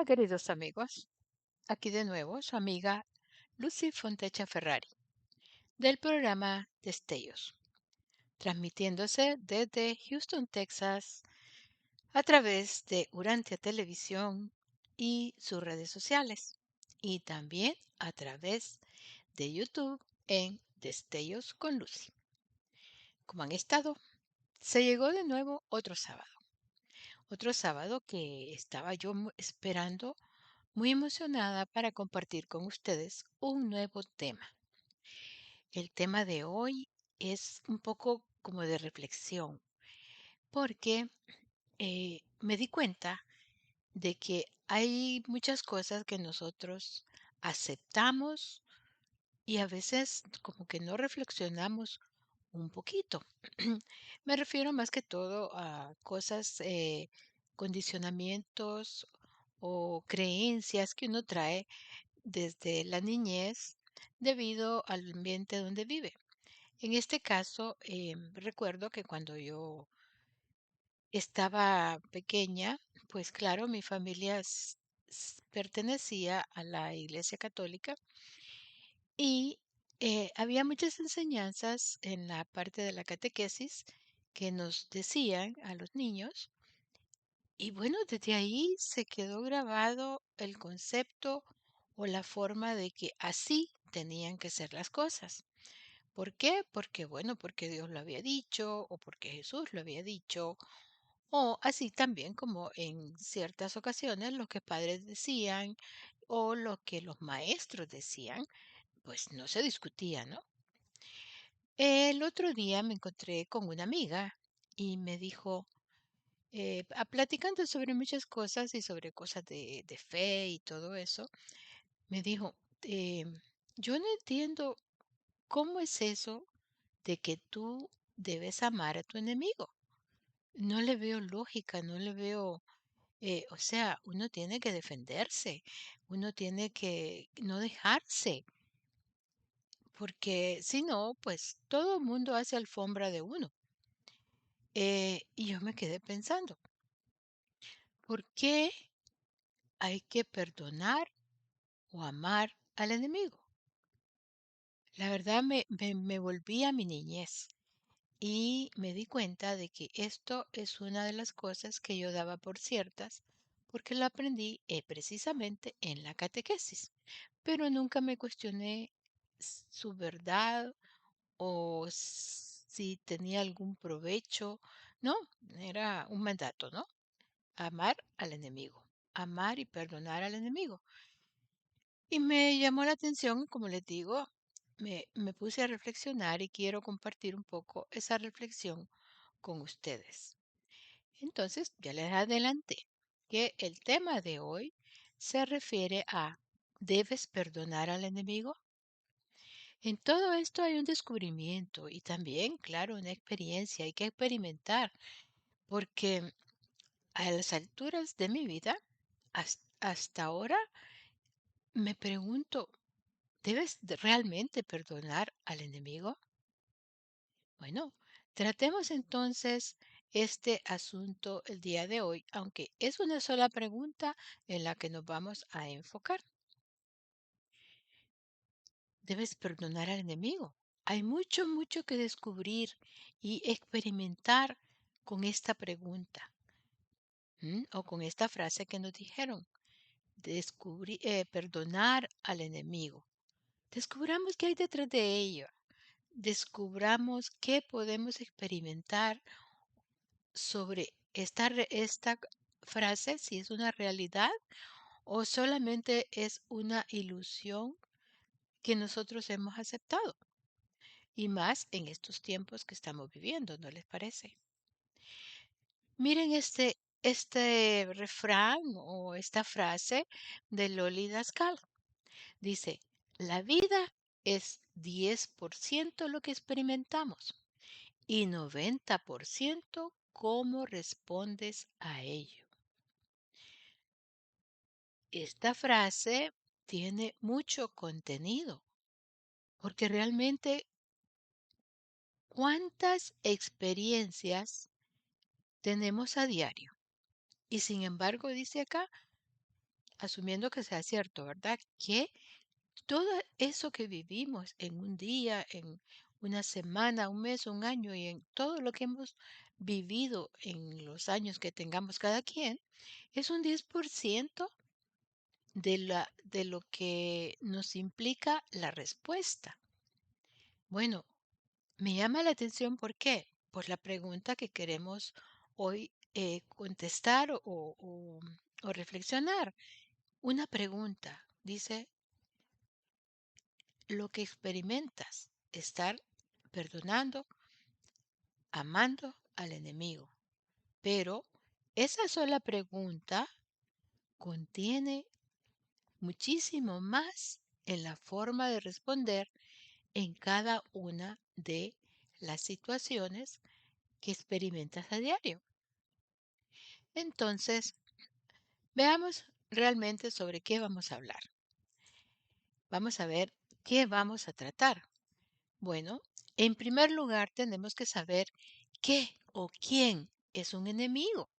Hola, queridos amigos. Aquí de nuevo su amiga Lucy Fontecha Ferrari del programa Destellos, transmitiéndose desde Houston, Texas, a través de Urantia Televisión y sus redes sociales, y también a través de YouTube en Destellos con Lucy. ¿Cómo han estado? Se llegó de nuevo otro sábado que estaba yo esperando muy emocionada para compartir con ustedes un nuevo tema. El tema de hoy es un poco como de reflexión, porque me di cuenta de que hay muchas cosas que nosotros aceptamos y a veces como que no reflexionamos un poquito. Me refiero más que todo a cosas, condicionamientos o creencias que uno trae desde la niñez debido al ambiente donde vive. En este caso, recuerdo que cuando yo estaba pequeña, pues claro, mi familia pertenecía a la Iglesia Católica y había muchas enseñanzas en la parte de la catequesis que nos decían a los niños. Y bueno, desde ahí se quedó grabado el concepto o la forma de que así tenían que ser las cosas. ¿Por qué? Porque, bueno, porque Dios lo había dicho o porque Jesús lo había dicho, o así también como en ciertas ocasiones lo que padres decían o lo que los maestros decían, pues no se discutía, ¿no? El otro día me encontré con una amiga y me dijo, platicando sobre muchas cosas y sobre cosas de fe y todo eso, me dijo, yo no entiendo cómo es eso de que tú debes amar a tu enemigo. No le veo lógica, no le veo, o sea, uno tiene que defenderse, uno tiene que no dejarse, porque si no, pues todo el mundo hace alfombra de uno. Y yo me quedé pensando, ¿por qué hay que perdonar o amar al enemigo? La verdad me volví a mi niñez y me di cuenta de que esto es una de las cosas que yo daba por ciertas porque lo aprendí precisamente en la catequesis, pero nunca me cuestioné su verdad o si tenía algún provecho. No, era un mandato, ¿no? Amar al enemigo, amar y perdonar al enemigo. Y me llamó la atención, como les digo, me puse a reflexionar y quiero compartir un poco esa reflexión con ustedes. Entonces, ya les adelanté que el tema de hoy se refiere a ¿debes perdonar al enemigo? En todo esto hay un descubrimiento y también, claro, una experiencia. Hay que experimentar porque a las alturas de mi vida, hasta ahora, me pregunto, ¿debes realmente perdonar al enemigo? Bueno, tratemos entonces este asunto el día de hoy, aunque es una sola pregunta en la que nos vamos a enfocar. ¿Debes perdonar al enemigo? Hay mucho, mucho que descubrir y experimentar con esta pregunta, o con esta frase que nos dijeron, perdonar al enemigo. Descubramos qué hay detrás de ello. Descubramos qué podemos experimentar sobre esta frase, si es una realidad o solamente es una ilusión que nosotros hemos aceptado. Y más en estos tiempos que estamos viviendo, ¿no les parece? Miren este refrán o esta frase de Loli Dascal. Dice, la vida es 10% lo que experimentamos y 90% cómo respondes a ello. Esta frase tiene mucho contenido, porque realmente cuántas experiencias tenemos a diario. Y sin embargo, dice acá, asumiendo que sea cierto, ¿verdad? Que todo eso que vivimos en un día, en una semana, un mes, un año y en todo lo que hemos vivido en los años que tengamos cada quien, es un 10% de lo que nos implica la respuesta. Bueno, me llama la atención, ¿por qué? Por la pregunta que queremos hoy contestar o reflexionar. Una pregunta, dice, lo que experimentas, estar perdonando, amando al enemigo. Pero esa sola pregunta contiene muchísimo más en la forma de responder en cada una de las situaciones que experimentas a diario. Entonces, veamos realmente sobre qué vamos a hablar. Vamos a ver qué vamos a tratar. Bueno, en primer lugar tenemos que saber qué o quién es un enemigo.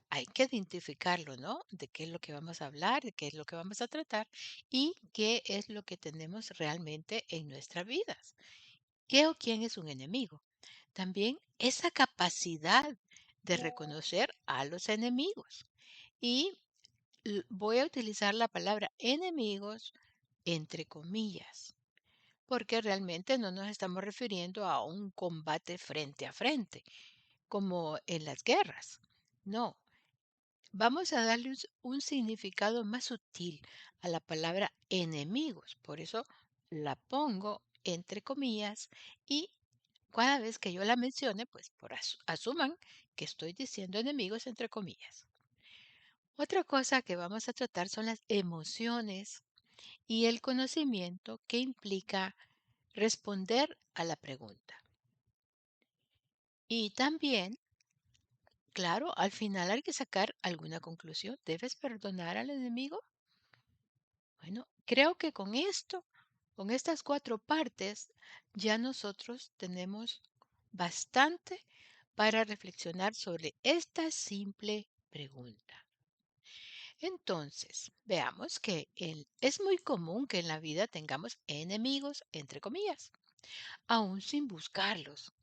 Hay que identificarlo, ¿no? De qué es lo que vamos a hablar, de qué es lo que vamos a tratar y qué es lo que tenemos realmente en nuestras vidas. ¿Qué o quién es un enemigo? También esa capacidad de reconocer a los enemigos. Y voy a utilizar la palabra enemigos entre comillas, porque realmente no nos estamos refiriendo a un combate frente a frente, como en las guerras. No, vamos a darle un significado más sutil a la palabra enemigos. Por eso la pongo entre comillas y cada vez que yo la mencione, pues asuman que estoy diciendo enemigos entre comillas. Otra cosa que vamos a tratar son las emociones y el conocimiento que implica responder a la pregunta. Y también, claro, al final hay que sacar alguna conclusión. ¿Debes perdonar al enemigo? Bueno, creo que con esto, con estas cuatro partes, ya nosotros tenemos bastante para reflexionar sobre esta simple pregunta. Entonces, veamos que es muy común que en la vida tengamos enemigos, entre comillas, aún sin buscarlos.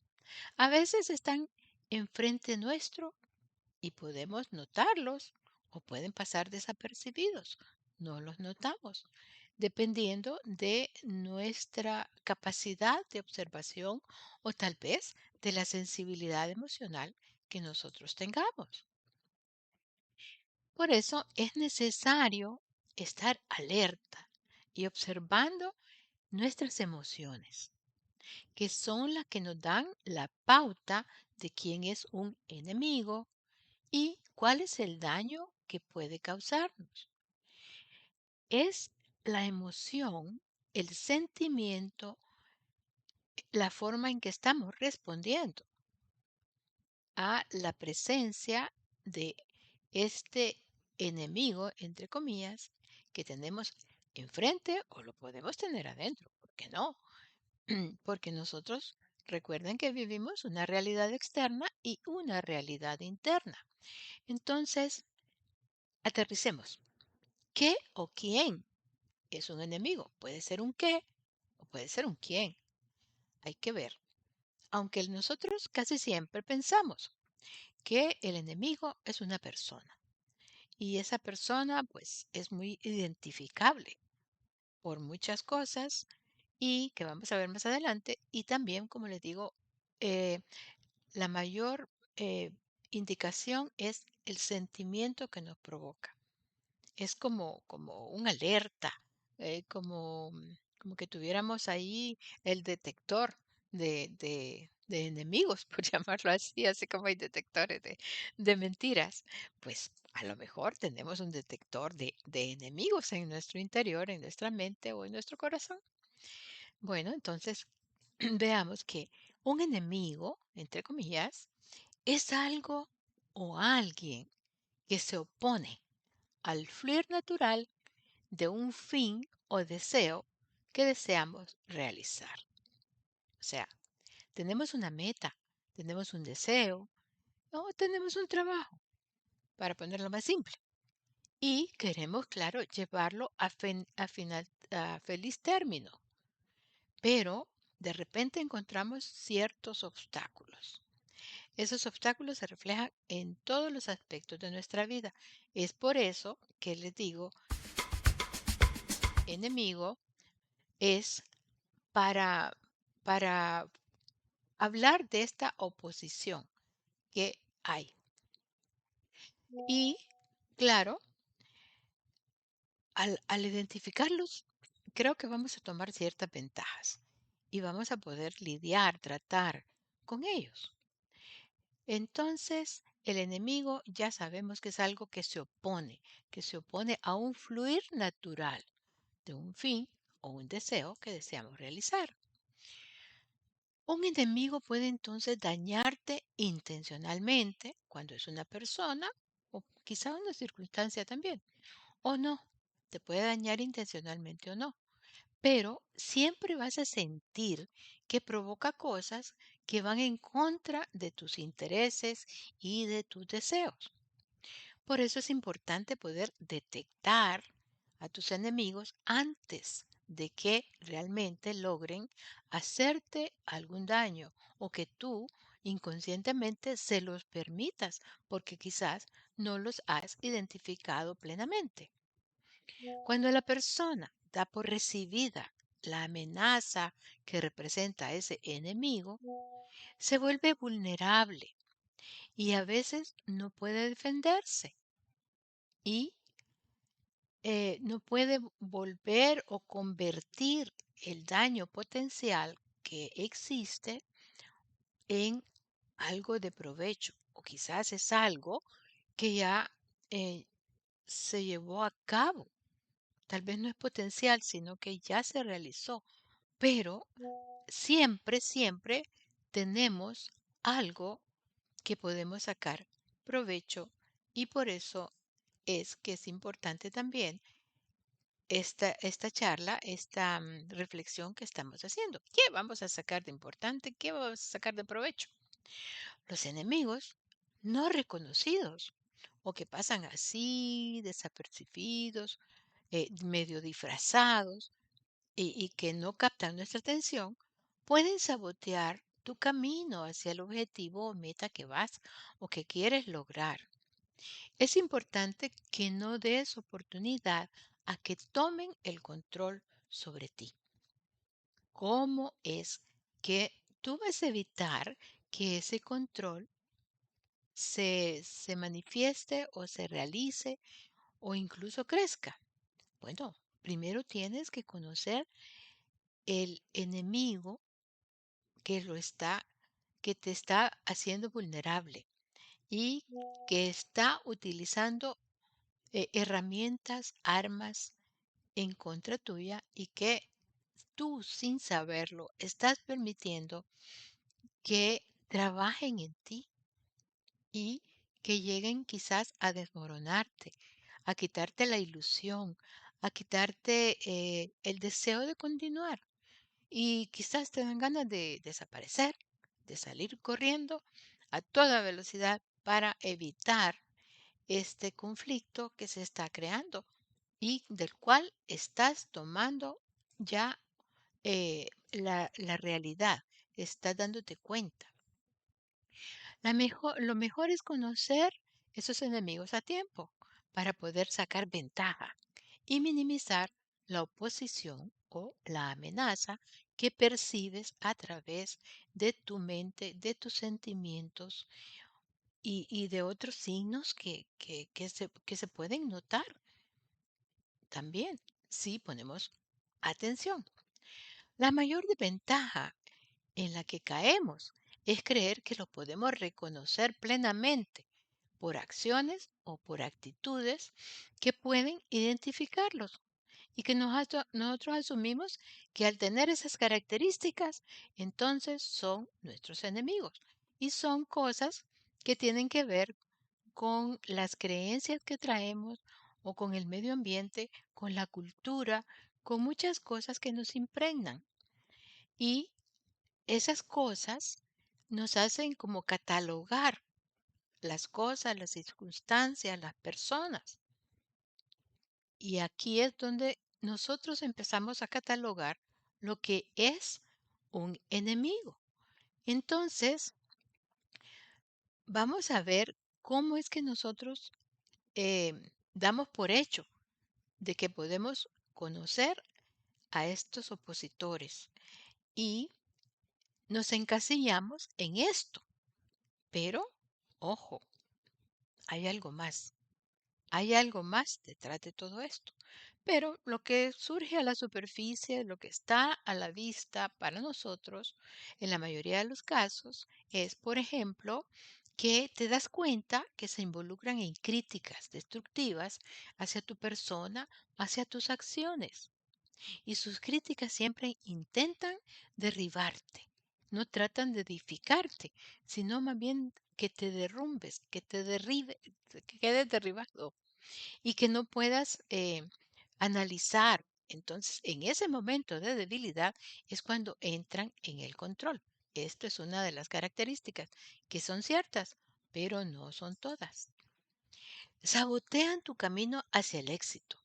A veces están enfrente nuestro y podemos notarlos o pueden pasar desapercibidos. No los notamos, dependiendo de nuestra capacidad de observación o tal vez de la sensibilidad emocional que nosotros tengamos. Por eso es necesario estar alerta y observando nuestras emociones, que son las que nos dan la pauta de quién es un enemigo y cuál es el daño que puede causarnos. Es la emoción, el sentimiento, la forma en que estamos respondiendo a la presencia de este enemigo, entre comillas, que tenemos enfrente o lo podemos tener adentro. ¿Por qué no? Porque nosotros recuerden que vivimos una realidad externa y una realidad interna. Entonces, aterricemos. ¿Qué o quién es un enemigo? Puede ser un qué o puede ser un quién. Hay que ver. Aunque nosotros casi siempre pensamos que el enemigo es una persona y esa persona pues es muy identificable por muchas cosas y que vamos a ver más adelante y también, como les digo, eh, la mayor indicación es el sentimiento que nos provoca. Es como un alerta, como que tuviéramos ahí el detector de enemigos, por llamarlo así, así como hay detectores de mentiras. Pues a lo mejor tenemos un detector de enemigos en nuestro interior, en nuestra mente o en nuestro corazón. Bueno, entonces veamos que un enemigo, entre comillas, es algo o alguien que se opone al fluir natural de un fin o deseo que deseamos realizar. O sea, tenemos una meta, tenemos un deseo o tenemos un trabajo, para ponerlo más simple. y queremos, claro, llevarlo a feliz término, pero de repente encontramos ciertos obstáculos. Esos obstáculos se reflejan en todos los aspectos de nuestra vida. Es por eso que les digo, enemigo es para, para hablar de esta oposición que hay. Y claro, al identificarlos, creo que vamos a tomar ciertas ventajas y vamos a poder lidiar, tratar con ellos. Entonces, el enemigo ya sabemos que es algo que se opone a un fluir natural de un fin o un deseo que deseamos realizar. Un enemigo puede entonces dañarte intencionalmente cuando es una persona o quizá una circunstancia también, o no, te puede dañar intencionalmente o no, pero siempre vas a sentir que provoca cosas que van en contra de tus intereses y de tus deseos. Por eso es importante poder detectar a tus enemigos antes de que realmente logren hacerte algún daño o que tú inconscientemente se los permitas porque quizás no los has identificado plenamente. Cuando la persona da por recibida la amenaza que representa a ese enemigo, se vuelve vulnerable y a veces no puede defenderse y no puede volver o convertir el daño potencial que existe en algo de provecho. O quizás es algo que ya eh, se llevó a cabo. Tal vez no es potencial, sino que ya se realizó. Pero siempre, siempre tenemos algo que podemos sacar provecho y por eso es que es importante también esta charla, esta reflexión que estamos haciendo. ¿Qué vamos a sacar de importante? ¿Qué vamos a sacar de provecho? Los enemigos no reconocidos o que pasan así, desapercibidos, medio disfrazados y que no captan nuestra atención, pueden sabotear tu camino hacia el objetivo o meta que vas o que quieres lograr. Es importante que no des oportunidad a que tomen el control sobre ti. ¿Cómo es que tú vas a evitar que ese control se manifieste o se realice o incluso crezca? Bueno, primero tienes que conocer el enemigo que que te está haciendo vulnerable y que está utilizando herramientas, armas en contra tuya y que tú sin saberlo estás permitiendo que trabajen en ti y que lleguen quizás a desmoronarte, a quitarte la ilusión, a quitarte el deseo de continuar. Y quizás te dan ganas de desaparecer, de salir corriendo a toda velocidad para evitar este conflicto que se está creando y del cual estás tomando ya la realidad, estás dándote cuenta. Lo mejor es conocer esos enemigos a tiempo para poder sacar ventaja y minimizar la oposición o la amenaza que percibes a través de tu mente, de tus sentimientos y de otros signos que se pueden notar también si ponemos atención. La mayor desventaja en la que caemos es creer que lo podemos reconocer plenamente por acciones o por actitudes que pueden identificarlos y que nosotros asumimos que al tener esas características, entonces son nuestros enemigos y son cosas que tienen que ver con las creencias que traemos o con el medio ambiente, con la cultura, con muchas cosas que nos impregnan. Y esas cosas nos hacen como catalogar las cosas, las circunstancias, las personas. Y aquí es donde nosotros empezamos a catalogar lo que es un enemigo. Entonces, vamos a ver cómo es que nosotros damos por hecho de que podemos conocer a estos opositores y nos encasillamos en esto. Pero, ojo, hay algo más. Hay algo más detrás de todo esto. Pero lo que surge a la superficie, lo que está a la vista para nosotros, en la mayoría de los casos, es, por ejemplo, que te das cuenta que se involucran en críticas destructivas hacia tu persona, hacia tus acciones. Y sus críticas siempre intentan derribarte. No tratan de edificarte, sino más bien que te derrumbes, que te derribe, que quedes derribado y que no puedas analizar. Entonces, en ese momento de debilidad es cuando entran en el control. Esto es una de las características que son ciertas, pero no son todas. Sabotean tu camino hacia el éxito,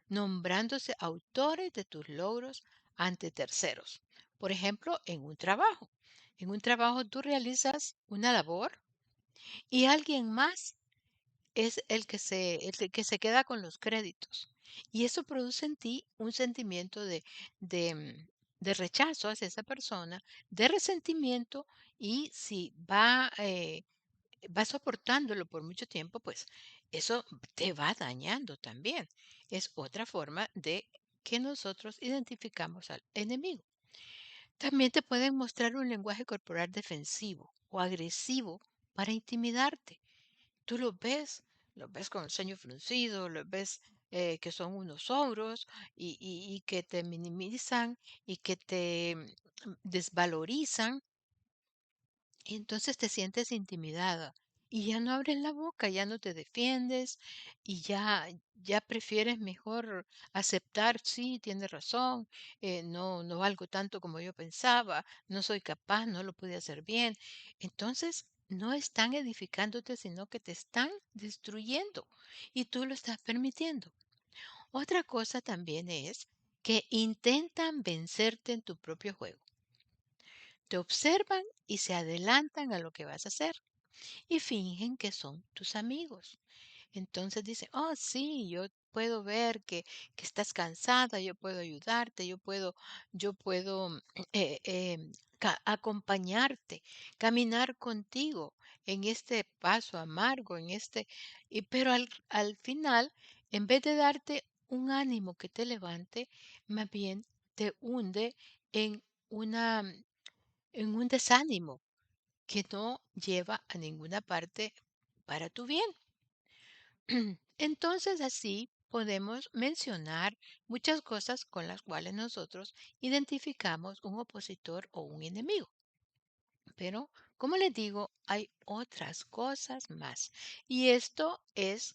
nombrándose autores de tus logros ante terceros. Por ejemplo, en un trabajo. En un trabajo tú realizas una labor y alguien más es el que se queda con los créditos. Y eso produce en ti un sentimiento de, mm, de rechazo hacia esa persona, de resentimiento, y si va soportándolo por mucho tiempo, pues eso te va dañando también. Es otra forma de que nosotros identificamos al enemigo. También te pueden mostrar un lenguaje corporal defensivo o agresivo para intimidarte. Tú los ves con el ceño fruncido, los ves que son unos ogros y que te minimizan y que te desvalorizan, y entonces te sientes intimidada y ya no abres la boca, ya no te defiendes y ya prefieres mejor aceptar, sí, tienes razón, no valgo tanto como yo pensaba, no soy capaz, no lo pude hacer bien. Entonces, no están edificándote, sino que te están destruyendo y tú lo estás permitiendo. Otra cosa también es que intentan vencerte en tu propio juego. Te observan y se adelantan a lo que vas a hacer y fingen que son tus amigos. Entonces dicen, oh, sí, yo puedo ver que estás cansada, yo puedo ayudarte, yo puedo acompañarte, caminar contigo en este paso amargo, pero al final, en vez de darte un ánimo que te levante, más bien te hunde en una, en un desánimo que no lleva a ninguna parte para tu bien. Entonces así podemos mencionar muchas cosas con las cuales nosotros identificamos un opositor o un enemigo. Pero, como les digo, hay otras cosas más. Y esto es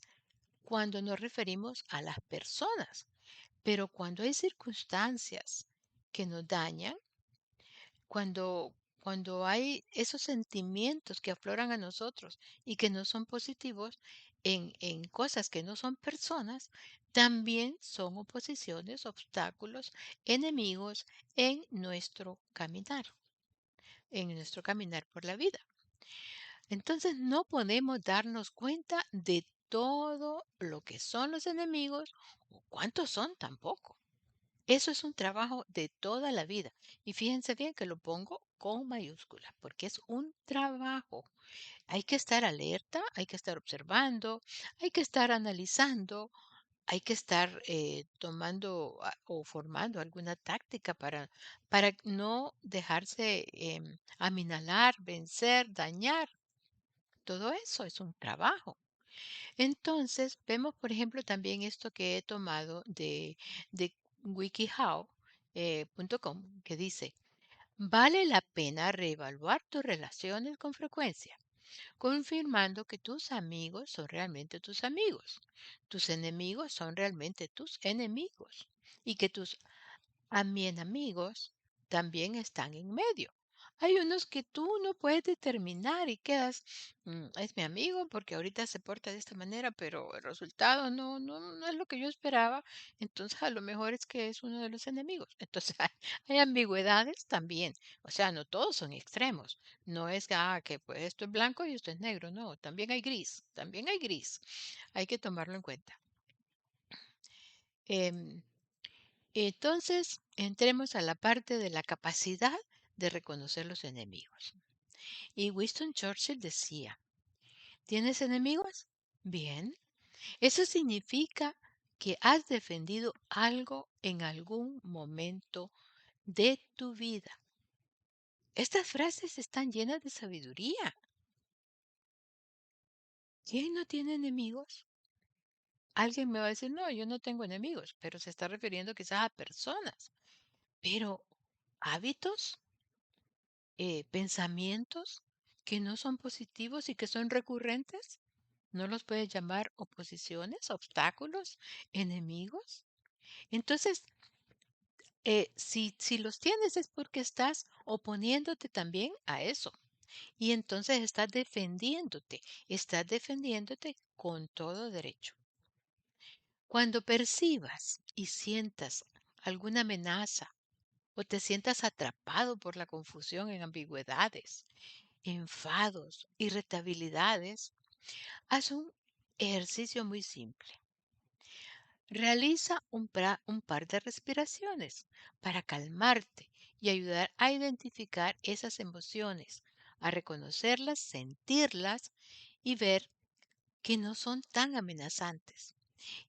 cuando nos referimos a las personas. Pero cuando hay circunstancias que nos dañan, cuando hay esos sentimientos que afloran a nosotros y que no son positivos en cosas que no son personas, también son oposiciones, obstáculos, enemigos en nuestro caminar por la vida. Entonces no podemos darnos cuenta de todo lo que son los enemigos o cuántos son tampoco. Eso es un trabajo de toda la vida. Y fíjense bien que lo pongo con mayúsculas, porque es un trabajo. Hay que estar alerta, hay que estar observando, hay que estar analizando, hay que estar tomando o formando alguna táctica para no dejarse aminalar, vencer, dañar. Todo eso es un trabajo. Entonces, vemos, por ejemplo, también esto que he tomado de wikihow.com, que dice, vale la pena reevaluar tus relaciones con frecuencia, confirmando que tus amigos son realmente tus amigos, tus enemigos son realmente tus enemigos y que tus amigos también están en medio. Hay unos que tú no puedes determinar y quedas, es mi amigo porque ahorita se porta de esta manera, pero el resultado no es lo que yo esperaba, entonces a lo mejor es que es uno de los enemigos. Entonces hay ambigüedades también, o sea, no todos son extremos, no es que pues esto es blanco y esto es negro, no, también hay gris, hay que tomarlo en cuenta. Em, entonces, entremos a la parte de la capacidad de reconocer los enemigos. Y Winston Churchill decía, ¿tienes enemigos? Bien, eso significa que has defendido algo en algún momento de tu vida. Estas frases están llenas de sabiduría. ¿Quién no tiene enemigos? Alguien me va a decir, no, yo no tengo enemigos, pero se está refiriendo quizás a personas. Pero hábitos, pensamientos que no son positivos y que son recurrentes, ¿no los puedes llamar oposiciones, obstáculos, enemigos? Entonces, si los tienes es porque estás oponiéndote también a eso. Y entonces estás defendiéndote con todo derecho. Cuando percibas y sientas alguna amenaza o te sientas atrapado por la confusión en ambigüedades, enfados, irritabilidades, haz un ejercicio muy simple. Realiza un par de respiraciones para calmarte y ayudar a identificar esas emociones, a reconocerlas, sentirlas y ver que no son tan amenazantes.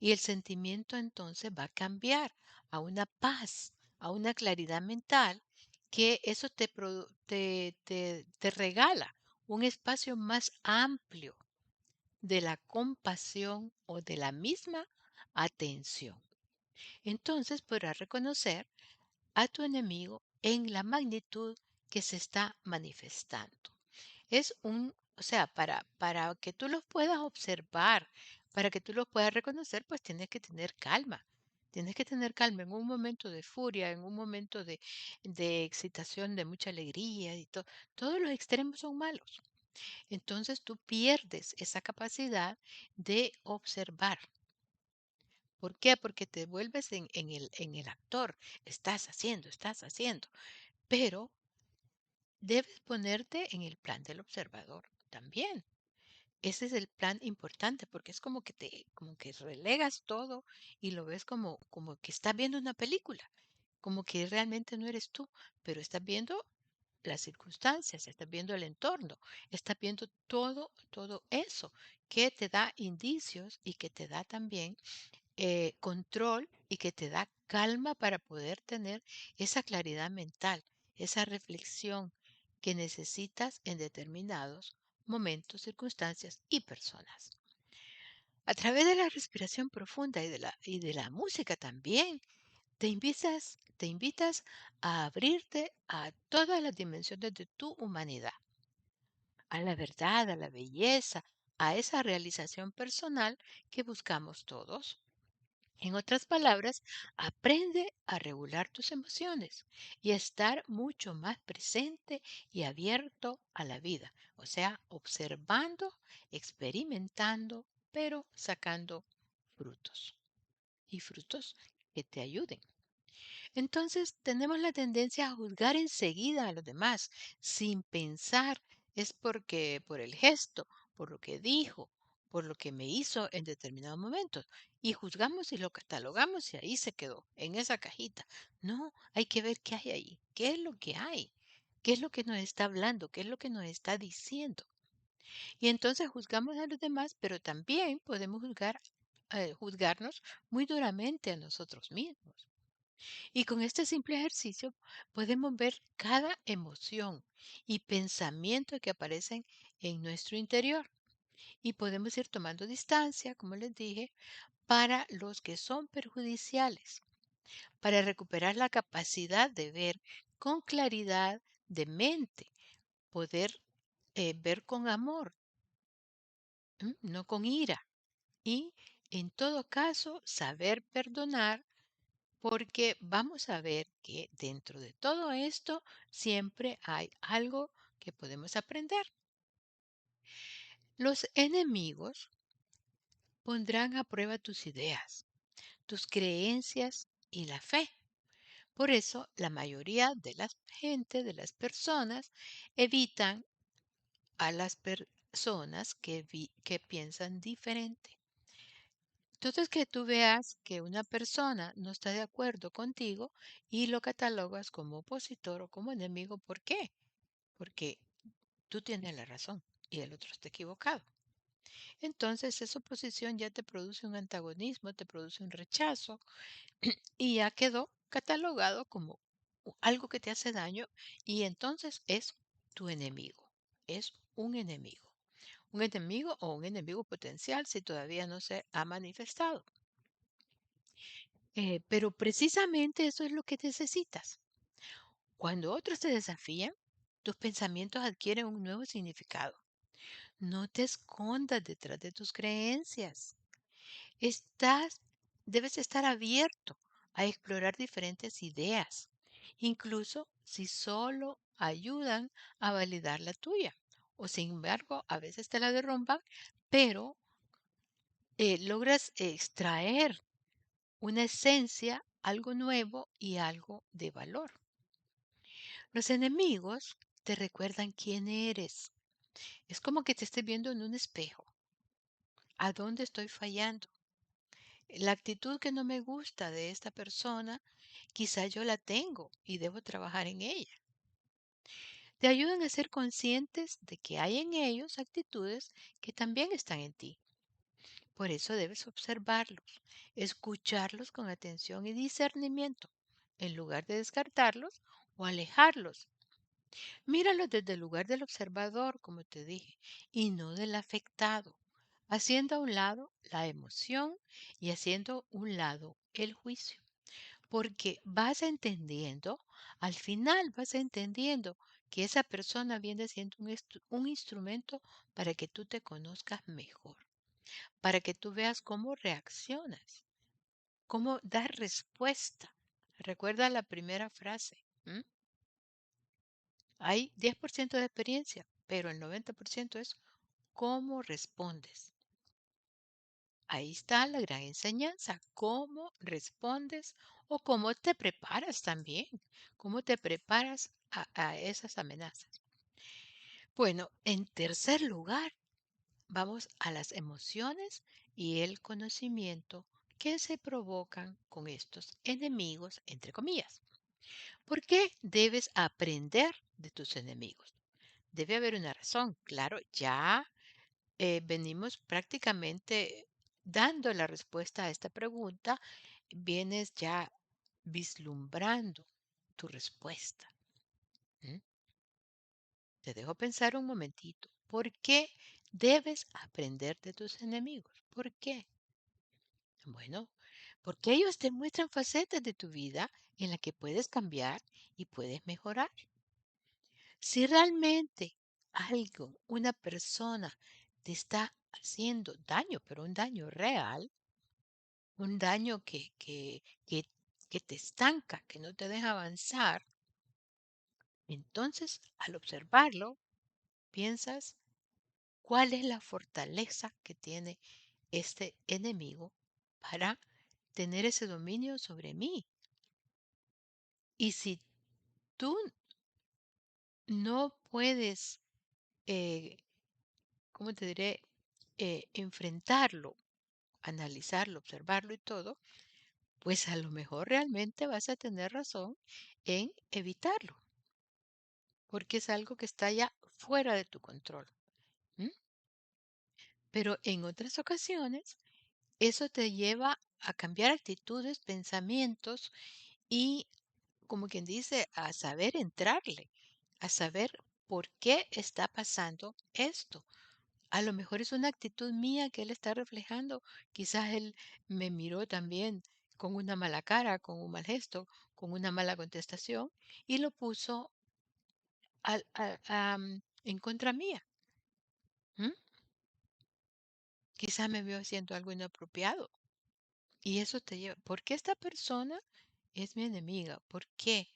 Y el sentimiento entonces va a cambiar a una paz, a una claridad mental, que eso te regala un espacio más amplio de la compasión o de la misma atención. Entonces podrás reconocer a tu enemigo en la magnitud que se está manifestando. O sea, para que tú los puedas observar, para que tú los puedas reconocer, pues tienes que tener calma. Tienes que tener calma en un momento de furia, en un momento de excitación, de mucha alegría y todo. Todos los extremos son malos. Entonces tú pierdes esa capacidad de observar. ¿Por qué? Porque te vuelves en el actor. Estás haciendo. Pero debes ponerte en el plan del observador también. Ese es el plan importante porque es como que relegas todo y lo ves como que estás viendo una película, como que realmente no eres tú, pero estás viendo las circunstancias, estás viendo el entorno, estás viendo todo eso que te da indicios y que te da también control y que te da calma para poder tener esa claridad mental, esa reflexión que necesitas en determinados momentos, circunstancias y personas. A través de la respiración profunda y de la música también, te invitas a abrirte a todas las dimensiones de tu humanidad, a la verdad, a la belleza, a esa realización personal que buscamos todos. En otras palabras, aprende a regular tus emociones y a estar mucho más presente y abierto a la vida. O sea, observando, experimentando, pero sacando frutos. Y frutos que te ayuden. Entonces tenemos la tendencia a juzgar enseguida a los demás sin pensar es porque por el gesto, por lo que dijo, por lo que me hizo en determinados momentos. Y juzgamos y lo catalogamos y ahí se quedó, en esa cajita. No, hay que ver qué hay ahí, qué es lo que hay, qué es lo que nos está hablando, qué es lo que nos está diciendo. Y entonces juzgamos a los demás, pero también podemos juzgarnos muy duramente a nosotros mismos. Y con este simple ejercicio podemos ver cada emoción y pensamiento que aparecen en nuestro interior. Y podemos ir tomando distancia, como les dije, para los que son perjudiciales, para recuperar la capacidad de ver con claridad de mente, poder ver con amor, no con ira. Y en todo caso, saber perdonar porque vamos a ver que dentro de todo esto siempre hay algo que podemos aprender. Los enemigos pondrán a prueba tus ideas, tus creencias y la fe. Por eso la mayoría de la gente, de las personas, evitan a las personas que piensan diferente. Entonces, que tú veas que una persona no está de acuerdo contigo y lo catalogas como opositor o como enemigo, ¿por qué? Porque tú tienes la razón y el otro está equivocado. Entonces, esa oposición ya te produce un antagonismo, te produce un rechazo y ya quedó catalogado como algo que te hace daño y entonces es tu enemigo, es un enemigo o un enemigo potencial si todavía no se ha manifestado. Pero precisamente eso es lo que necesitas. Cuando otros te desafían, tus pensamientos adquieren un nuevo significado. No te escondas detrás de tus creencias. Estás, debes estar abierto a explorar diferentes ideas, incluso si solo ayudan a validar la tuya. O sin embargo, a veces te la derrumban, pero logras extraer una esencia, algo nuevo y algo de valor. Los enemigos te recuerdan quién eres. Es como que te estés viendo en un espejo. ¿A dónde estoy fallando? La actitud que no me gusta de esta persona, quizá yo la tengo y debo trabajar en ella. Te ayudan a ser conscientes de que hay en ellos actitudes que también están en ti. Por eso debes observarlos, escucharlos con atención y discernimiento, en lugar de descartarlos o alejarlos. Míralos desde el lugar del observador, como te dije, y no del afectado, haciendo a un lado la emoción y haciendo a un lado el juicio. Porque vas entendiendo, al final vas entendiendo que esa persona viene siendo un instrumento para que tú te conozcas mejor, para que tú veas cómo reaccionas, cómo dar respuesta. Recuerda la primera frase. Hay 10% de experiencia, pero el 90% es cómo respondes. Ahí está la gran enseñanza, cómo respondes o cómo te preparas también, cómo te preparas a esas amenazas. Bueno, en tercer lugar, vamos a las emociones y el conocimiento que se provocan con estos enemigos, entre comillas. ¿Por qué debes aprender de tus enemigos? Debe haber una razón, claro, ya venimos prácticamente dando la respuesta a esta pregunta, vienes ya vislumbrando tu respuesta. ¿M? Te dejo pensar un momentito. ¿Por qué debes aprender de tus enemigos? ¿Por qué? Bueno, porque ellos te muestran facetas de tu vida en las que puedes cambiar y puedes mejorar. Si realmente algo, una persona te está haciendo daño, pero un daño real, un daño que te estanca, que no te deja avanzar, entonces al observarlo, piensas cuál es la fortaleza que tiene este enemigo para tener ese dominio sobre mí. Y si tú no puedes, eh, ¿cómo te diré?, enfrentarlo, analizarlo, observarlo y todo, pues a lo mejor realmente vas a tener razón en evitarlo, porque es algo que está ya fuera de tu control. ¿M? Pero en otras ocasiones, eso te lleva a cambiar actitudes, pensamientos y, como quien dice, a saber entrarle, a saber por qué está pasando esto. A lo mejor es una actitud mía que él está reflejando. Quizás él me miró también con una mala cara, con un mal gesto, con una mala contestación y lo puso en contra mía. ¿M? Quizás me vio haciendo algo inapropiado y eso te lleva. ¿Por qué esta persona? es mi enemiga. ¿Por qué?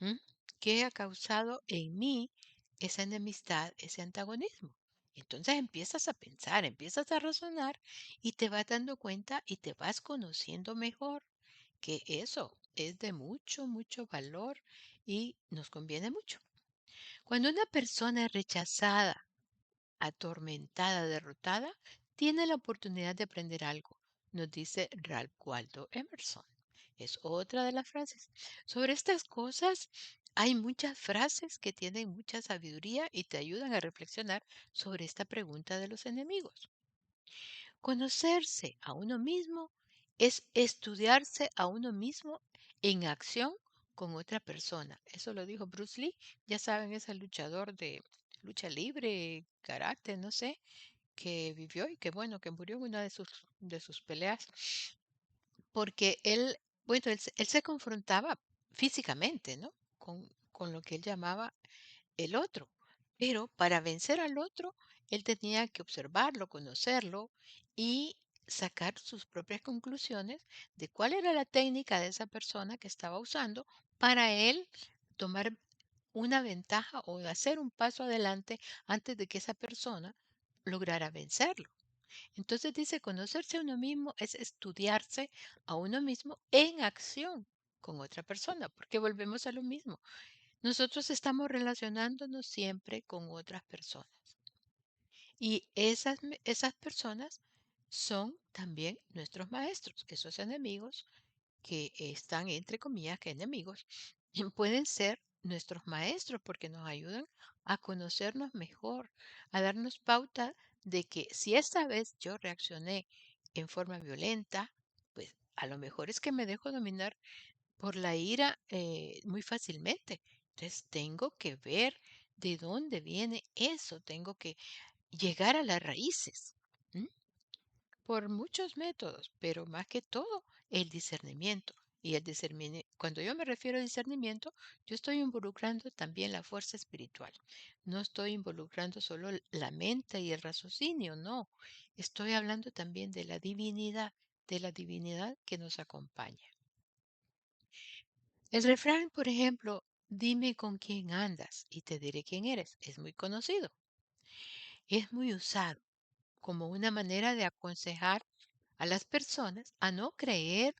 ¿Mm? ¿Qué ha causado en mí esa enemistad, ese antagonismo? Entonces empiezas a pensar, empiezas a razonar y te vas dando cuenta y te vas conociendo mejor que eso es de mucho, mucho valor y nos conviene mucho. Cuando una persona es rechazada, atormentada, derrotada, tiene la oportunidad de aprender algo, nos dice Ralph Waldo Emerson. Es otra de las frases. Sobre estas cosas hay muchas frases que tienen mucha sabiduría y te ayudan a reflexionar sobre esta pregunta de los enemigos. Conocerse a uno mismo es estudiarse a uno mismo en acción con otra persona. Eso lo dijo Bruce Lee. Ya saben, es el luchador de lucha libre, karate, no sé, que vivió y que bueno, que murió en una de sus peleas, porque él, bueno, él se confrontaba físicamente, ¿no? Con lo que él llamaba el otro. Pero para vencer al otro, él tenía que observarlo, conocerlo y sacar sus propias conclusiones de cuál era la técnica de esa persona que estaba usando para él tomar una ventaja o de hacer un paso adelante antes de que esa persona lograra vencerlo. Entonces dice, conocerse a uno mismo es estudiarse a uno mismo en acción con otra persona, porque volvemos a lo mismo. Nosotros estamos relacionándonos siempre con otras personas y esas personas son también nuestros maestros. Esos enemigos que están, entre comillas, que enemigos, pueden ser nuestros maestros porque nos ayudan a conocernos mejor, a darnos pauta de que si esta vez yo reaccioné en forma violenta, pues a lo mejor es que me dejo dominar por la ira muy fácilmente. Entonces tengo que ver de dónde viene eso, tengo que llegar a las raíces. ¿M? Por muchos métodos, pero más que todo el discernimiento. Y cuando yo me refiero a discernimiento, yo estoy involucrando también la fuerza espiritual. No estoy involucrando solo la mente y el raciocinio, no. Estoy hablando también de la divinidad que nos acompaña. El refrán, por ejemplo, dime con quién andas y te diré quién eres, es muy conocido. Es muy usado como una manera de aconsejar a las personas a no creer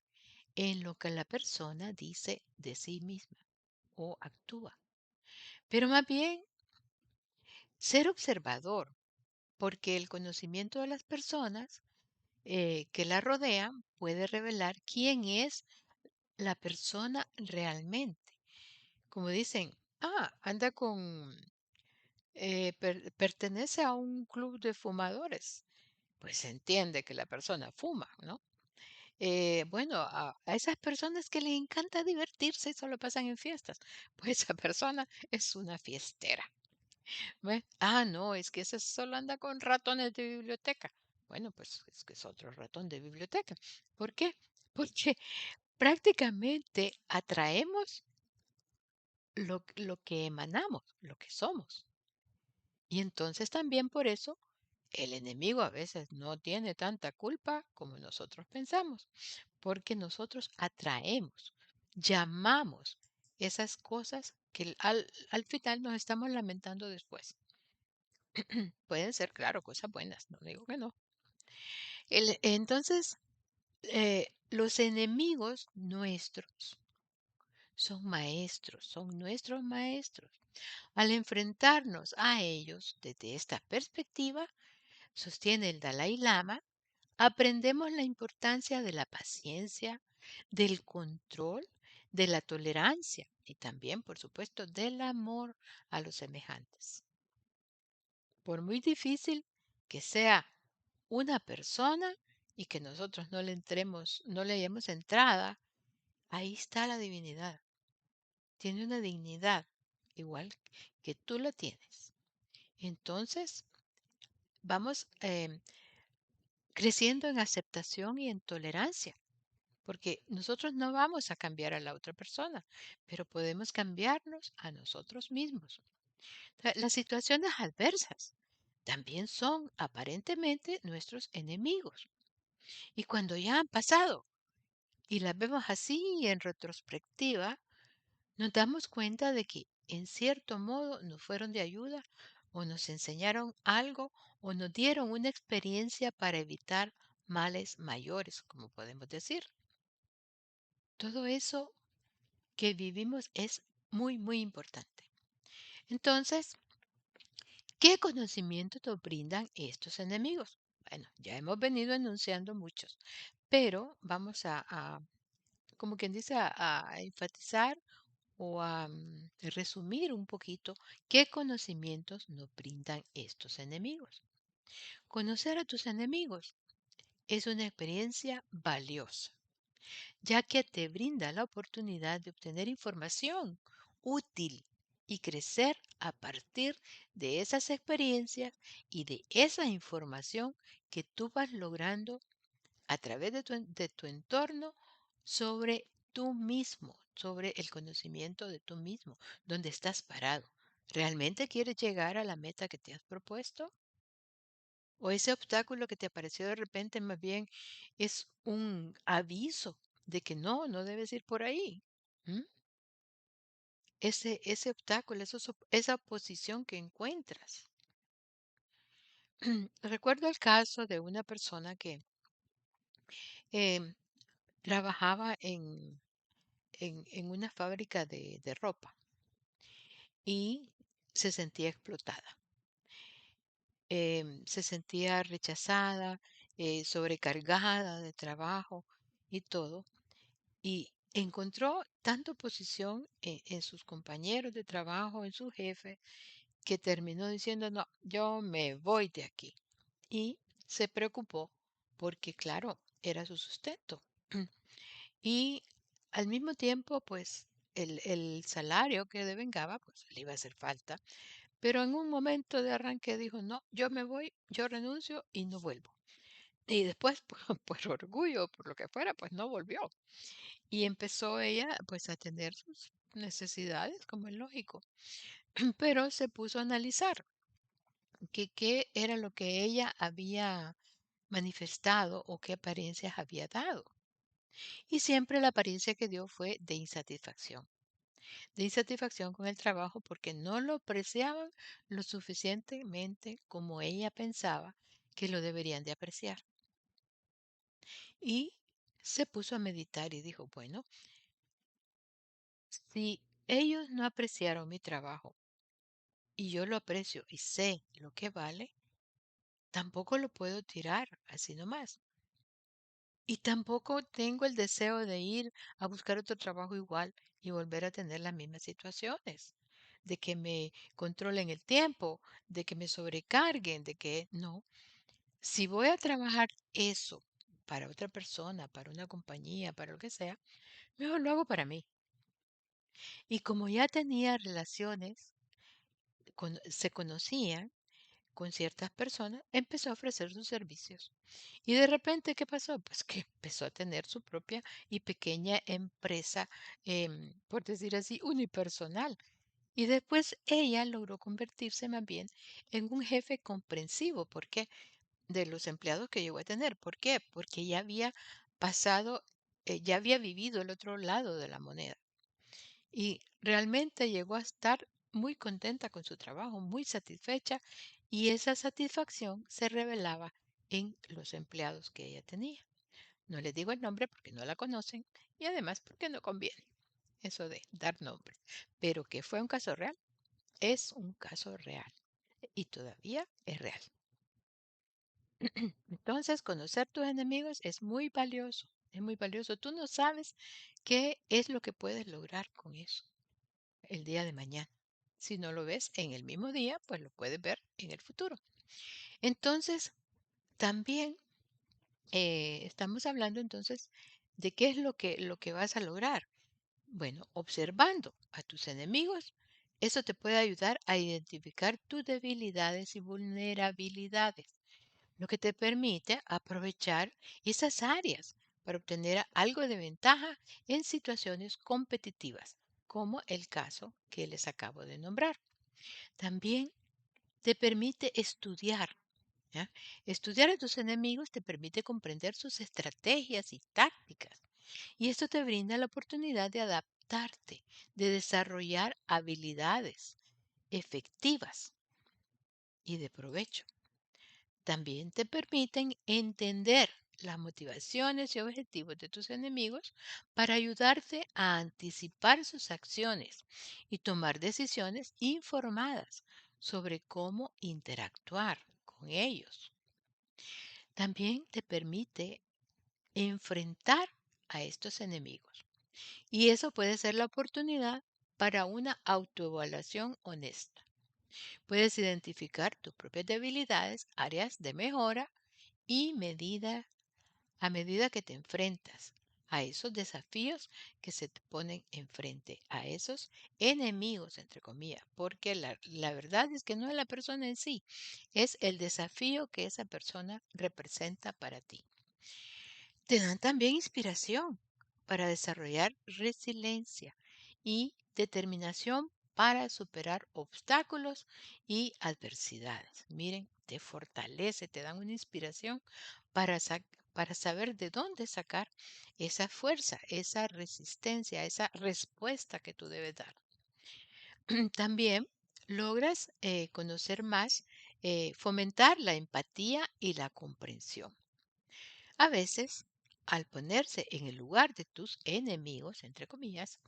en lo que la persona dice de sí misma o actúa, pero más bien ser observador, porque el conocimiento de las personas que la rodean puede revelar quién es la persona realmente. Como dicen, anda pertenece a un club de fumadores. Pues se entiende que la persona fuma, ¿no? Bueno, a esas personas que les encanta divertirse y solo pasan en fiestas, pues esa persona es una fiestera. ¿Ve? No, es que ese solo anda con ratones de biblioteca. Bueno, pues es que es otro ratón de biblioteca. ¿Por qué? Porque prácticamente atraemos lo que emanamos, lo que somos. Y entonces también por eso el enemigo a veces no tiene tanta culpa como nosotros pensamos, porque nosotros atraemos, llamamos esas cosas que al final nos estamos lamentando después. Pueden ser, claro, cosas buenas, no digo que no. Entonces, los enemigos nuestros son maestros, son nuestros maestros. Al enfrentarnos a ellos desde esta perspectiva, sostiene el Dalai Lama, aprendemos la importancia de la paciencia, del control, de la tolerancia y también, por supuesto, del amor a los semejantes. Por muy difícil que sea una persona y que nosotros no le hayamos entrada, ahí está la divinidad. Tiene una dignidad igual que tú la tienes. Entonces, vamos creciendo en aceptación y en tolerancia, porque nosotros no vamos a cambiar a la otra persona, pero podemos cambiarnos a nosotros mismos. Las situaciones adversas también son aparentemente nuestros enemigos. Y cuando ya han pasado, y las vemos así en retrospectiva, nos damos cuenta de que en cierto modo nos fueron de ayuda o nos enseñaron algo o nos dieron una experiencia para evitar males mayores, como podemos decir. Todo eso que vivimos es muy, muy importante. Entonces, ¿qué conocimiento nos brindan estos enemigos? Bueno, ya hemos venido enunciando muchos, pero vamos como quien dice, a enfatizar o a resumir un poquito qué conocimientos nos brindan estos enemigos. Conocer a tus enemigos es una experiencia valiosa, ya que te brinda la oportunidad de obtener información útil y crecer a partir de esas experiencias y de esa información que tú vas logrando a través de tu entorno sobre tú mismo, sobre el conocimiento de tú mismo, dónde estás parado. ¿Realmente quieres llegar a la meta que te has propuesto? ¿O ese obstáculo que te apareció de repente más bien es un aviso de que no, no debes ir por ahí? ¿Mm? Ese obstáculo, esa oposición que encuentras. Recuerdo el caso de una persona que em, trabajaba en una fábrica de ropa y se sentía explotada. Se sentía rechazada, sobrecargada de trabajo y todo. Y encontró tanta oposición en sus compañeros de trabajo, en su jefe, que terminó diciendo, no, yo me voy de aquí. Y se preocupó porque, claro, era su sustento. Y al mismo tiempo, pues el salario que devengaba, pues le iba a hacer falta. Pero en un momento de arranque dijo, no, yo me voy, yo renuncio y no vuelvo. Y después, por orgullo, por lo que fuera, pues no volvió. Y empezó ella, pues, a tener sus necesidades, como es lógico. Pero se puso a analizar que qué era lo que ella había manifestado o qué apariencias había dado. Y siempre la apariencia que dio fue de insatisfacción con el trabajo porque no lo apreciaban lo suficientemente como ella pensaba que lo deberían de apreciar. Y se puso a meditar y dijo, bueno, si ellos no apreciaron mi trabajo y yo lo aprecio y sé lo que vale, tampoco lo puedo tirar así nomás. Y tampoco tengo el deseo de ir a buscar otro trabajo igual y volver a tener las mismas situaciones, de que me controlen el tiempo, de que me sobrecarguen, de que no. Si voy a trabajar eso para otra persona, para una compañía, para lo que sea, mejor lo hago para mí. Y como ya tenía relaciones, se conocían con ciertas personas, empezó a ofrecer sus servicios. Y de repente, ¿qué pasó? Pues que empezó a tener su propia y pequeña empresa, por decir así, unipersonal. Y después ella logró convertirse más bien en un jefe comprensivo. ¿Por qué? De los empleados que llegó a tener. ¿Por qué? Porque ya había pasado, ya había vivido el otro lado de la moneda. Y realmente llegó a estar muy contenta con su trabajo, muy satisfecha, y esa satisfacción se revelaba en los empleados que ella tenía. No les digo el nombre porque no la conocen y además porque no conviene eso de dar nombres. Pero que fue un caso real, es un caso real y todavía es real. Entonces, conocer tus enemigos es muy valioso, es muy valioso. Tú no sabes qué es lo que puedes lograr con eso el día de mañana. Si no lo ves en el mismo día, pues lo puedes ver en el futuro. Entonces, también estamos hablando entonces de qué es lo que vas a lograr. Bueno, observando a tus enemigos, eso te puede ayudar a identificar tus debilidades y vulnerabilidades, lo que te permite aprovechar esas áreas para obtener algo de ventaja en situaciones competitivas, como el caso que les acabo de nombrar. También te permite estudiar. ¿Ya? Estudiar a tus enemigos te permite comprender sus estrategias y tácticas. Y esto te brinda la oportunidad de adaptarte, de desarrollar habilidades efectivas y de provecho. También te permiten entender las motivaciones y objetivos de tus enemigos para ayudarte a anticipar sus acciones y tomar decisiones informadas sobre cómo interactuar con ellos. También te permite enfrentar a estos enemigos. Y eso puede ser la oportunidad para una autoevaluación honesta. Puedes identificar tus propias debilidades, áreas de mejora y a medida que te enfrentas a esos desafíos que se te ponen enfrente, a esos enemigos, entre comillas, porque la verdad es que no es la persona en sí, es el desafío que esa persona representa para ti. Te dan también inspiración para desarrollar resiliencia y determinación para superar obstáculos y adversidades. Miren, te fortalece, te dan una inspiración para, para saber de dónde sacar esa fuerza, esa resistencia, esa respuesta que tú debes dar. También logras conocer más, fomentar la empatía y la comprensión. A veces, al ponerse en el lugar de tus enemigos, entre comillas,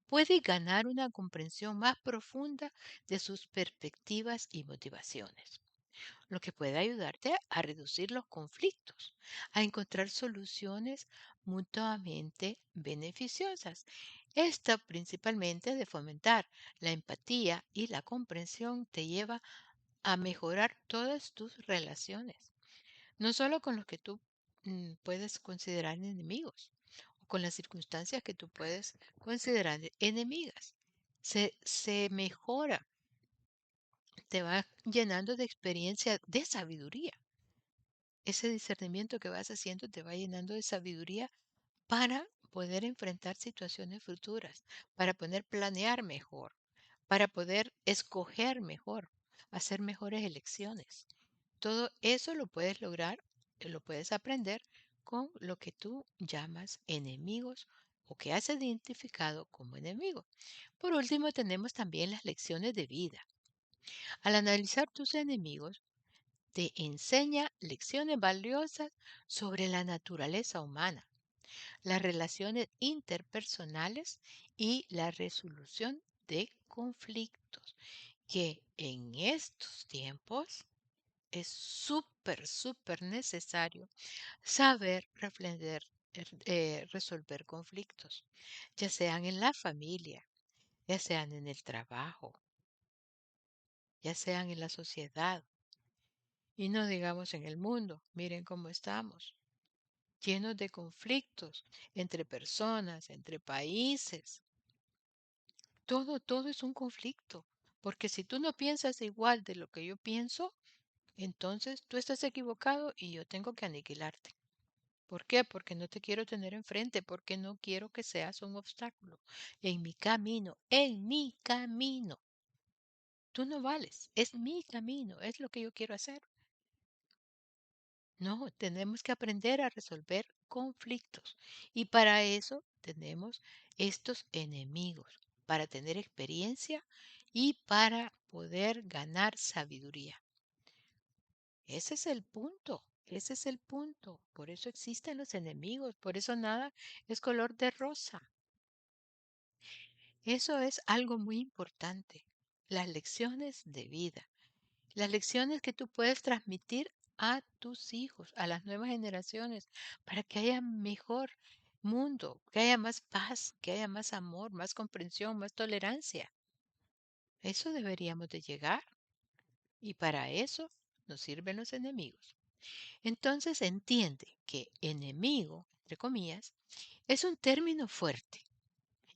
puedes ganar una comprensión más profunda de sus perspectivas y motivaciones, lo que puede ayudarte a reducir los conflictos, a encontrar soluciones mutuamente beneficiosas. Esto principalmente de fomentar la empatía y la comprensión te lleva a mejorar todas tus relaciones, no solo con los que tú puedes considerar enemigos, o con las circunstancias que tú puedes considerar enemigas. Se mejora, te va llenando de experiencia, de sabiduría. Ese discernimiento que vas haciendo te va llenando de sabiduría para poder enfrentar situaciones futuras, para poder planear mejor, para poder escoger mejor, hacer mejores elecciones. Todo eso lo puedes lograr, lo puedes aprender con lo que tú llamas enemigos o que has identificado como enemigo. Por último, tenemos también las lecciones de vida. Al analizar tus enemigos, te enseña lecciones valiosas sobre la naturaleza humana, las relaciones interpersonales y la resolución de conflictos, que en estos tiempos es súper, súper necesario saber resolver conflictos, ya sean en la familia, ya sean en el trabajo, ya sean en la sociedad y no digamos en el mundo. Miren cómo estamos, llenos de conflictos entre personas, entre países. Todo es un conflicto, porque si tú no piensas igual de lo que yo pienso, entonces tú estás equivocado y yo tengo que aniquilarte. ¿Por qué? Porque no te quiero tener enfrente, porque no quiero que seas un obstáculo en mi camino, en mi camino. Tú no vales, es mi camino, es lo que yo quiero hacer. No, tenemos que aprender a resolver conflictos y para eso tenemos estos enemigos, para tener experiencia y para poder ganar sabiduría. Ese es el punto, ese es el punto. Por eso existen los enemigos, por eso nada es color de rosa. Eso es algo muy importante. Las lecciones de vida, las lecciones que tú puedes transmitir a tus hijos, a las nuevas generaciones, para que haya mejor mundo, que haya más paz, que haya más amor, más comprensión, más tolerancia. Eso deberíamos de llegar y para eso nos sirven los enemigos. Entonces entiende que enemigo, entre comillas, es un término fuerte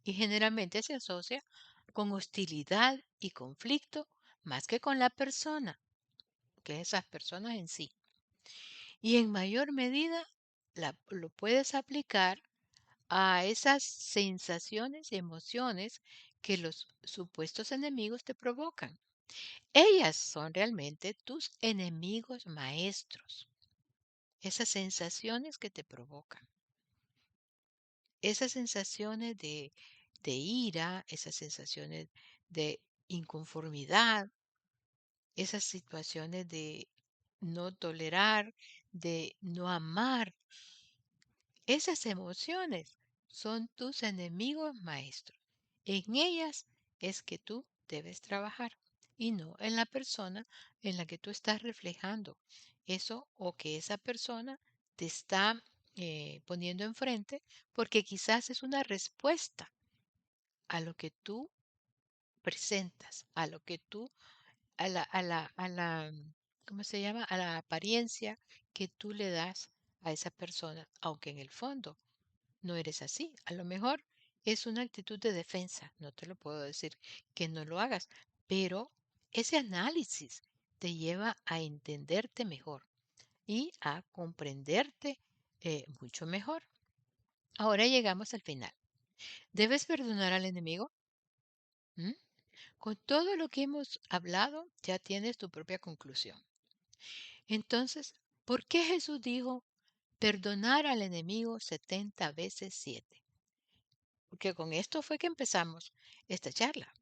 y generalmente se asocia con hostilidad y conflicto más que con la persona, que esas personas en sí. Y en mayor medida lo puedes aplicar a esas sensaciones y emociones que los supuestos enemigos te provocan. Ellas son realmente tus enemigos maestros, esas sensaciones que te provocan. esas sensaciones de ira, esas sensaciones de inconformidad, esas situaciones de no tolerar, de no amar, esas emociones son tus enemigos maestros. En ellas es que tú debes trabajar y no en la persona en la que tú estás reflejando eso o que esa persona te está poniendo enfrente porque quizás es una respuesta a lo que tú presentas, a lo que tú, ¿cómo se llama? A la apariencia que tú le das a esa persona, aunque en el fondo no eres así. A lo mejor es una actitud de defensa, no te lo puedo decir que no lo hagas, pero ese análisis te lleva a entenderte mejor y a comprenderte mucho mejor. Ahora llegamos al final. ¿Debes perdonar al enemigo? ¿Mm? Con todo lo que hemos hablado, ya tienes tu propia conclusión. Entonces, ¿por qué Jesús dijo perdonar al enemigo 70 veces 7? Porque con esto fue que empezamos esta charla,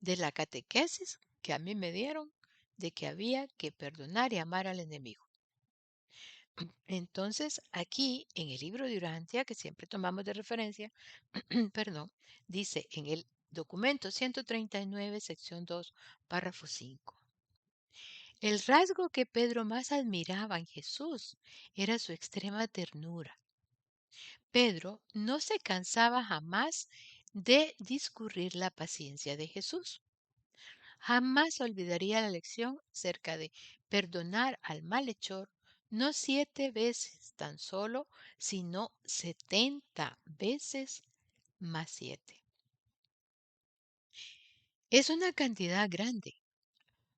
de la catequesis que a mí me dieron de que había que perdonar y amar al enemigo. Entonces, aquí en el libro de Urantia, que siempre tomamos de referencia, perdón, dice en el documento 139, sección 2, párrafo 5. El rasgo que Pedro más admiraba en Jesús era su extrema ternura. Pedro no se cansaba jamás de discurrir la paciencia de Jesús. Jamás olvidaría la lección acerca de perdonar al malhechor, no 7 veces tan solo, sino 70 veces más 7. Es una cantidad grande,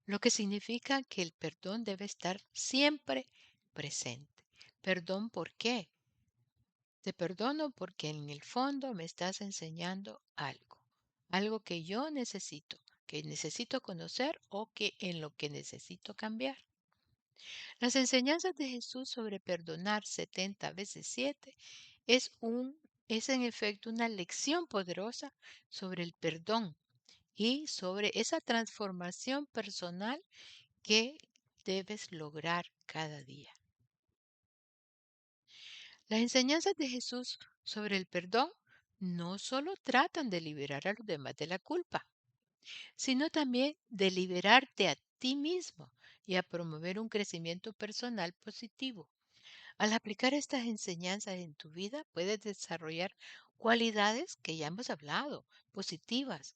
lo que significa que el perdón debe estar siempre presente. ¿Perdón por qué? Te perdono porque en el fondo me estás enseñando algo, algo que necesito conocer o que en lo que necesito cambiar. Las enseñanzas de Jesús sobre perdonar 70 veces 7 es es en efecto una lección poderosa sobre el perdón y sobre esa transformación personal que debes lograr cada día. Las enseñanzas de Jesús sobre el perdón no solo tratan de liberar a los demás de la culpa, sino también de liberarte a ti mismo y a promover un crecimiento personal positivo. Al aplicar estas enseñanzas en tu vida, puedes desarrollar cualidades que ya hemos hablado, positivas.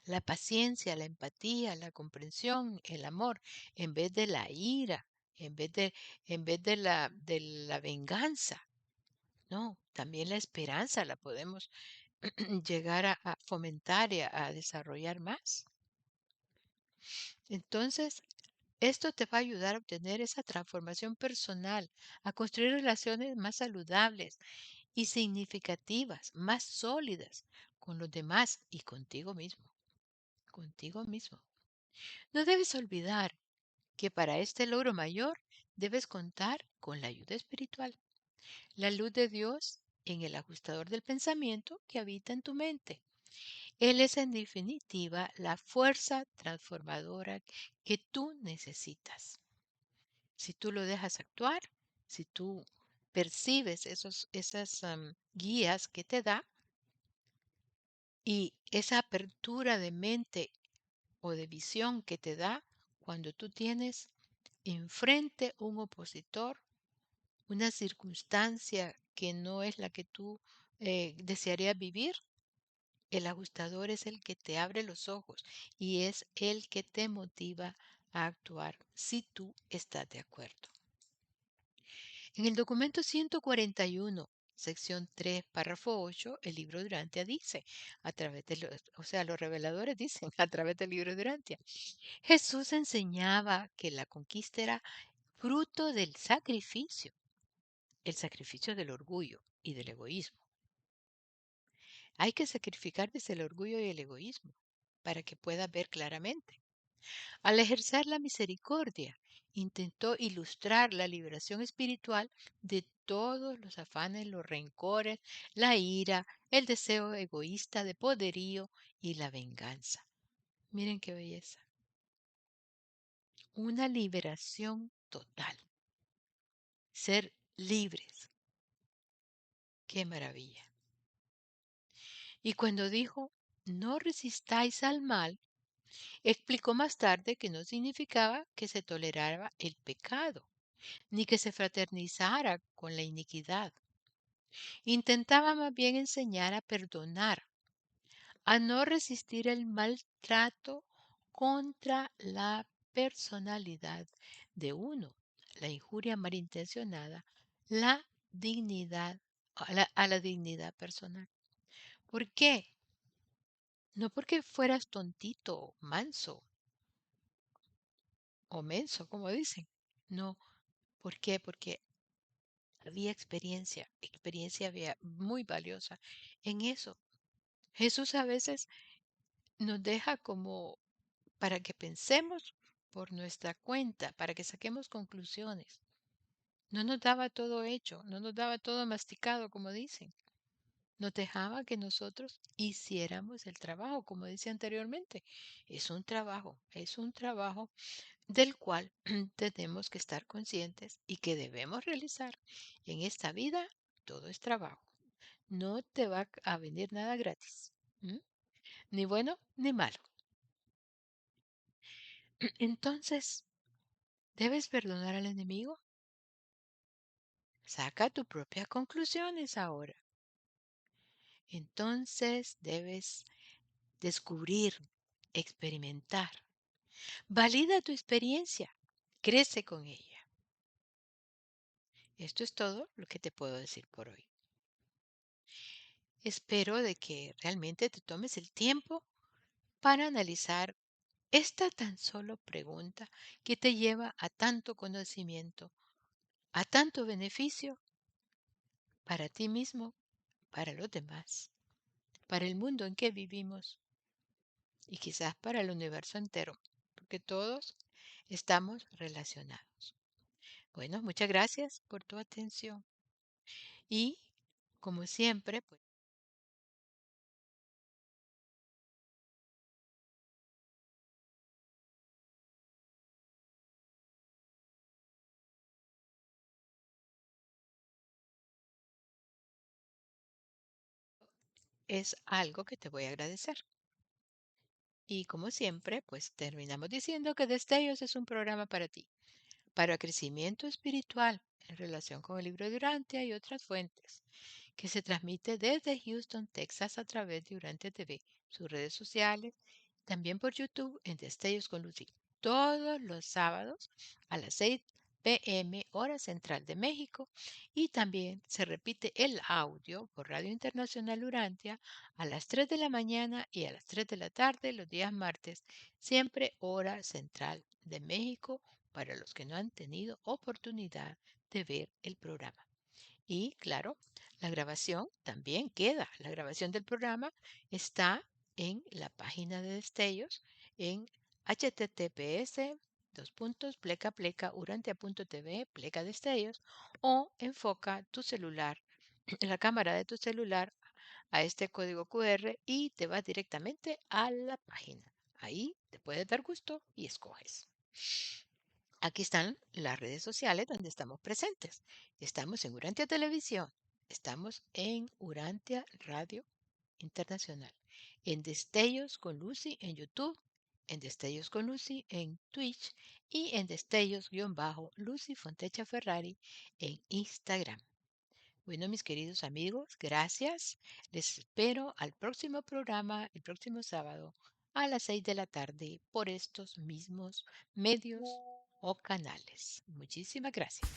La paciencia, la empatía, la comprensión, el amor, en vez de la ira, en vez de la venganza. No, también la esperanza la podemos llegar a fomentar y a desarrollar más. Entonces, esto te va a ayudar a obtener esa transformación personal, a construir relaciones más saludables y significativas, más sólidas con los demás y contigo mismo, contigo mismo. No debes olvidar que para este logro mayor debes contar con la ayuda espiritual, la luz de Dios en el ajustador del pensamiento que habita en tu mente. Él es en definitiva la fuerza transformadora que tú necesitas. Si tú lo dejas actuar, si tú percibes esas guías que te da y esa apertura de mente o de visión que te da cuando tú tienes enfrente un opositor, una circunstancia que no es la que tú desearías vivir, el ajustador es el que te abre los ojos y es el que te motiva a actuar si tú estás de acuerdo. En el documento 141, sección 3, párrafo 8, el libro de Durantia dice, los reveladores dicen a través del libro de Durantia, Jesús enseñaba que la conquista era fruto del sacrificio, el sacrificio del orgullo y del egoísmo. Hay que sacrificar desde el orgullo y el egoísmo para que puedas ver claramente. Al ejercer la misericordia intentó ilustrar la liberación espiritual de todos los afanes, los rencores, la ira, el deseo egoísta de poderío y la venganza. Miren qué belleza. Una liberación total. Ser libres. Qué maravilla. Y cuando dijo, no resistáis al mal, explicó más tarde que no significaba que se tolerara el pecado, ni que se fraternizara con la iniquidad. Intentaba más bien enseñar a perdonar, a no resistir el maltrato contra la personalidad de uno, la injuria malintencionada, la dignidad, a la dignidad personal. ¿Por qué? No porque fueras tontito, manso o menso, como dicen. No, ¿por qué? Porque había experiencia, experiencia había muy valiosa en eso. Jesús a veces nos deja como para que pensemos por nuestra cuenta, para que saquemos conclusiones. No nos daba todo hecho, no nos daba todo masticado, como dicen. Nos dejaba que nosotros hiciéramos el trabajo, como decía anteriormente. Es un trabajo del cual tenemos que estar conscientes y que debemos realizar. En esta vida todo es trabajo. No te va a venir nada gratis, ¿m? Ni bueno ni malo. Entonces, ¿debes perdonar al enemigo? Saca tus propias conclusiones ahora. Entonces debes descubrir, experimentar. Valida tu experiencia. Crece con ella. Esto es todo lo que te puedo decir por hoy. Espero de que realmente te tomes el tiempo para analizar esta tan solo pregunta que te lleva a tanto conocimiento, a tanto beneficio para ti mismo, para los demás, para el mundo en que vivimos y quizás para el universo entero, porque todos estamos relacionados. Bueno, muchas gracias por tu atención y como siempre, pues es algo que te voy a agradecer. Y como siempre, pues terminamos diciendo que Destellos es un programa para ti, para crecimiento espiritual en relación con el libro de Urantia y otras fuentes, que se transmite desde Houston, Texas a través de Urantia TV, sus redes sociales, también por YouTube en Destellos con Lucy, todos los sábados a las 6 p.m. hora central de México y también se repite el audio por Radio Internacional Urantia a las 3 de la mañana y a las 3 de la tarde los días martes, siempre hora central de México para los que no han tenido oportunidad de ver el programa. Y claro, la grabación también queda. La grabación del programa está en la página de Destellos en https urantia.tv pleca destellos o enfoca tu celular, la cámara de tu celular a este código QR y te vas directamente a la página. Ahí te puedes dar gusto y escoges. Aquí están las redes sociales donde estamos presentes. Estamos en Urantia Televisión, estamos en Urantia Radio Internacional, en Destellos con Lucy en YouTube, en Destellos con Lucy en Twitch y en Destellos-Lucy Fontecha Ferrari en Instagram. Bueno, mis queridos amigos, gracias. Les espero al próximo programa, el próximo sábado, a las 6 de la tarde, por estos mismos medios o canales. Muchísimas gracias.